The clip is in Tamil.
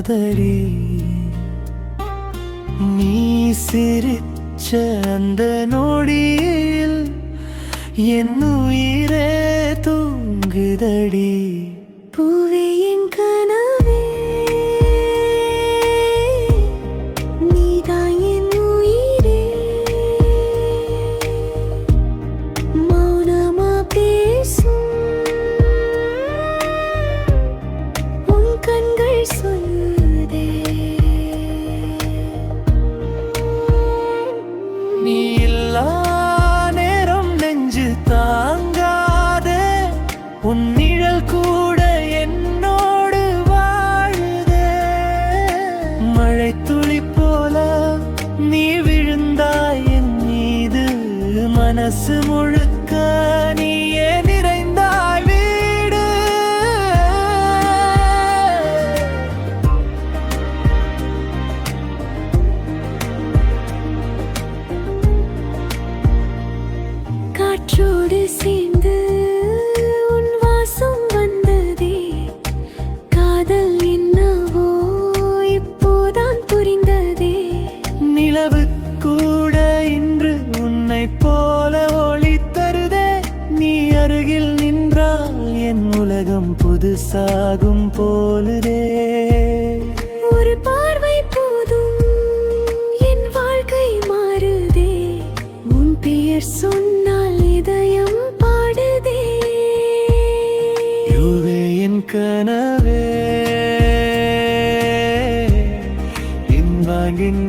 காதலி நீ சிரிச்ச அந்த நொடியில் என் உயிரே தூங்குதடி. பூவே என் கனவே நீதான் என் உயிரே, மௌனமா பேசும் உன் கண்கள் சொல்லுதே. நீ இல்லா நேரம் நெஞ்சு தாங்காதே, உன் நிழல் கூட என்னோடு வாழுதே. மழை துளி போல நீ விழுந்தாய் என் மீது, மனசு முழுக்க நீயே நிறைந்தாய் வீடு. காற்றோடு சேர்ந்து உன் வாசம் வந்ததே, காதல் என்னவோ இப்போதான் புரிந்ததே. நிலவு கூட இன்று உன்னை போல ஒளி தருதே. நீ அருகில் நின்றால் என் உலகம் புதுசாகும் போலுதே. ஒரு பார்வை போதும் என் வாழ்க்கை மாறுதே, உன் பெயர் சொன்னால் இதயம் பாடுதே. யூவே என் கனவே, இன்வாங்கின்